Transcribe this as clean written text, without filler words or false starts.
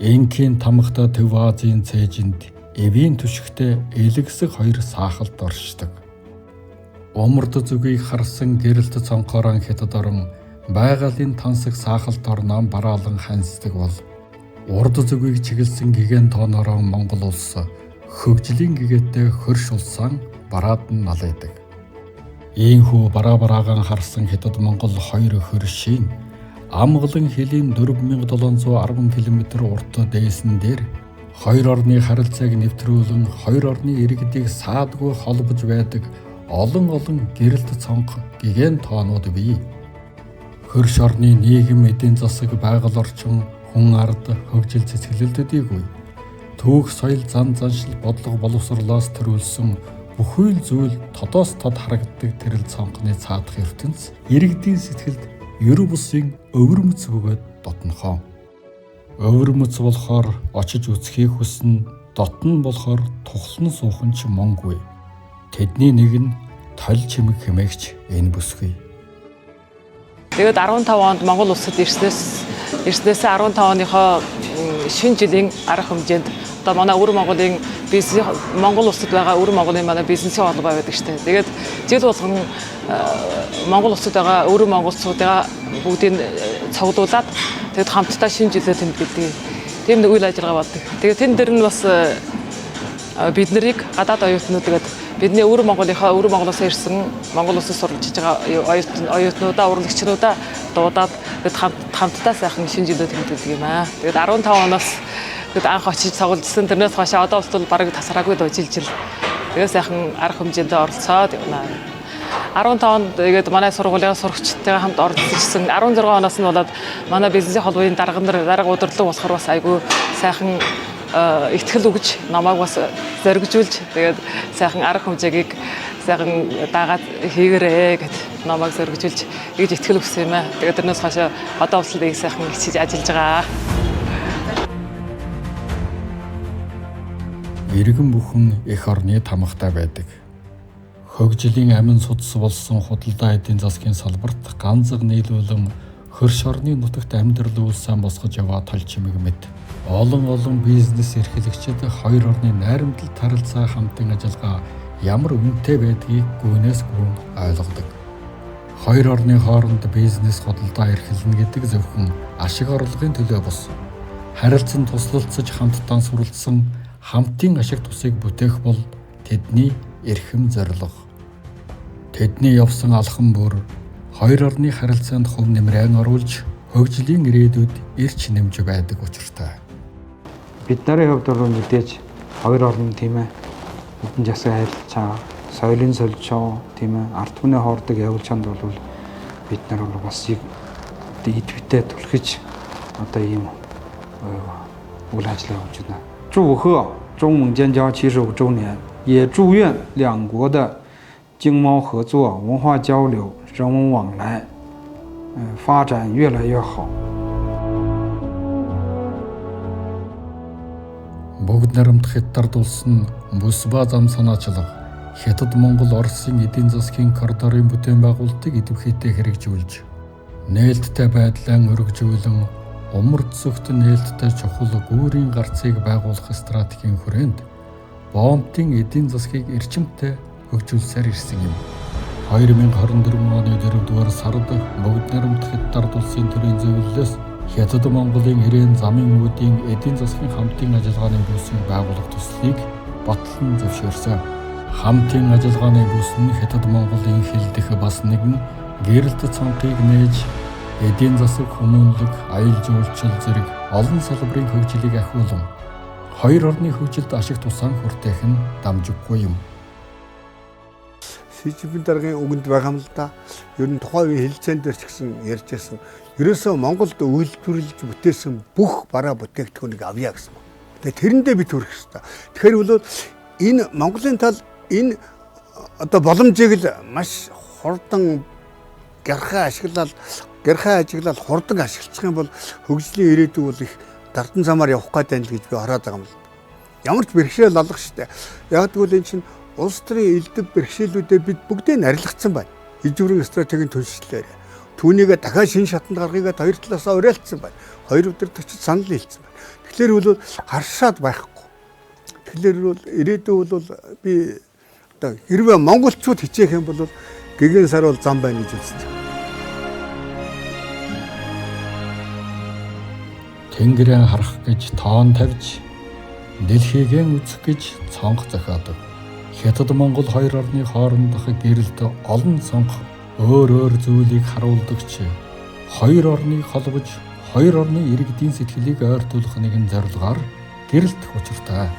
Энгийн тамхта Төв Азийн цээжинд эвийн түшигтэй элэгсэг хоёр саахалд оршдог. Умард зүгийг харсан гэрэлт цонхоорон хятад орон байгалийн тансаг саахалт орноо бараалан хансдаг бол урд зүгийг чиглэсэн гигэн тоонороо Монгол улс хөгжлийн гэгээтэй хөрш улсаан бараад нь налайдаг. Ийхүү барааган харсан хятад Монгол хоёр хөршийн амгалан хилийн 4710 км урт дээсэн дээр хоёр орны харилцааг нэвтрүүлэн хоёр орны иргэдийг саадгүй холбож байдаг олон гэрэлт цонх гигэн тоонууд бий. Хөрш орны нийгэм эдийн засаг байгаль орчин хүн ард хөгжил цэцгэлэлтдэггүй. Түүх соёл заншил бодлого боловсруулаас төрүүлсэн бүхэл зүйл тодоос тод харагддаг тэрэл цонхны цаадах ертөнц иргэдийн сэтгэлд ерөв бусын өвөрмөц бөгөөд дотнохоо. Өвөрмөц болохоор очиж үзхийг хүснэ, дотн болохоор тухлан суухан ч монгүй. Тэдний нэг нь тол чимэг хэмээгч энэ бүсгүй. Тэгээд 15 онд Монгол улсад ирснээс 15 оныхоо шинэ жилийн арга хэмжээнд одоо манай өвөр Монголын бизнес Монгол улсад байгаа өвөр Монголын манай бизнесийн холбоо байдаг штэ. Тэгээд жил болгон Монгол улсад байгаа өвөр монголчуудаа бүгдийг цуглуулад тэгээд хамтдаа шинэ жилээ тэмдэглэдэг. Тийм нэг үйл ажиллагаа болдог. Тэгээд тэн дээр нь бас бид нарыг гадаад оюутнууд тэгээд бидний өвөр Монголоос ирсэн Монгол улсад суралцж байгаа оюутнуудаа урлагчнуудаа дуудаад тэгээд хамтдаа сайхан шинэ жилээ тэмдэглэдэг юм аа. Тэгээд 15 оноос тэгээд анх очиж цуглуулсан тэрнээс хойш одоо бол бараг тасраагүй жилжил. Тэгээд сайхан арга хэмжээндээ оролцоод явна. 15 онд тэгээд манай сургуулийн сурагчдайгаа хамт оролцсон. 16 оноос нь болоод манай бизнесийн холбооны дарга удирдлага болохоор бас айгүй сайхан ихтгэл өгж намайг бас зоригжуулж тэгээд сайхан арга хэмжээгийг сайхан дагаад хийгэрээ гэд намайг зоригжуулж гэж ихтгэл өгсөн юм аа. Тэгээд тэрнээс хойш одоо бас л сайхан хичээж ажиллаж байгаа. Иргэн бүхэн эх орны тамхтай байдаг. Хөгжлийн амин судас болсон худалдаа эдийн засгийн салбарт ганцг нийлүүлэн хөрш орны нутагт амьдрал үйлсэн босгож яваа тол чимэг мэд. Олон бизнес эрхлэгчид хоёр орны найрамдал таралцаа хамтын ажиллагаа ямар үнэтэй байдгийг гүнээс гүн ойлгодог. Хоёр орны хооронд бизнес худалдаа эрхлэнэ гэдэг зөвхөн ашиг орлогын төлөө бус. Харилцан туслалцаж хамтдаа суралцсан хамтын ашиг тусыг бүтээх бол тэдний эрхэм зорилго. Тэдний явсан алхам бүр хоёр орны харилцаанд хөв нэмрэн оруулж хөгжлийн ирээдүйд эрч нэмж байдаг учиртай. Бид нарын хувьд бол мэдээж хоёр орн тийм ээ эдийн засгийн харилцаа, соёлын солилцоо тийм ээ ард түмний хоорондын явуулчаанд бол бид нар бол бас идэвхтэй түлхэж одоо ийм үйл ажиллагаа хийж байна. 祝贺中蒙建交75周年，也祝愿两国的经贸合作、文化交流、人文往来，发展越来越好。 Бүгд нарамт хятад улс нь бүс ба зам санаачлага Хятад Монгол Оросын эдийн засгийн коридорын бүтээн байгуулалтыг идэвхтэй хэрэгжүүлж нээлттэй байдлаа өргөжүүлэн умард зүгт нээлттэй чухал гүүрийн гарцыг байгуулах стратегийн хүрээнд Бомтын эдийн засгийг эрчимтэй хөгжүүлсээр ирсэн юм. 2024 оны 4-р сард бүгд нарамт хятад улсын төрийн зөвлөлөөс Хятад Монголын ирээн замын үүдийн эдийн засгийн хамтын ажиллагааны бүсийг байгуулах төслийг батлан зөвшөөрсөн. Хамтын ажиллагааны бүс нь Хятад Монголын хэлдэх бас нэгэн гэрэлт цонхыг нээж эдийн засаг хүмүүнлэг, аял жуулчлал зэрэг олон салбарын хөгжлийг ахиулан хоёр орны хөгжилд ашиг тусаан хүртээх нь дамжиггүй юм. Сиживэн даргын үгэнд байгаа юм л да. Ер нь тухайн үеийн хэлцээн дээр ч гэсэн ярьж байсан. Ерөөсөө Монголд үйлдвэрлэж бүтээсэн бүх бараа бүтээгдэхүүнийг авъя гэсэн. Тэгээ тэрэндээ бид хүрэх хэрэгтэй. Тэгэхээр бол энэ Монголын тал энэ одоо боломжийг л маш хурдан гярхаа ажиглал хурдан ашиглах юм бол хөгжлийн ирээдүй бол их дардан замаар явах гэдэг л гэж би хараад байгаа юм л. Ямар ч бэрхшээл алах штэ. Яг тэгвэл энэ чинь улс төрийн элдв бэрхшээлүүдэд бид бүгдээ арилгацсан байна. Ижүүрийн стратегийн түншлэлээр түүнийгээ дахиад шинэ шатанд гаргахыгаа хоёр талаасаа уриалцсан байна. Хоёр өдөртөгч санал хэлсэн байна. Тэгэхээр бол харшаад байхгүй. Тэгэхээр бол ирээдүйн бол би одоо хэрвээ монголчууд хичээх юм бол гэгэн сар бол зам байна гэж үздэг. Тэнгэрээ харах гэж тоон тавьж, дэлхийгээ үзэх гэж цонх зохиодог. Хятад Монгол хоёр орны хоорондох гэрэлд олон цонх өөр зүйлийг харуулдагч хоёр орныг холбож, хоёр орны иргэдийн сэтгэлийг ойртуулах нэгэн зорилгоор гэрэлтэх учиртай.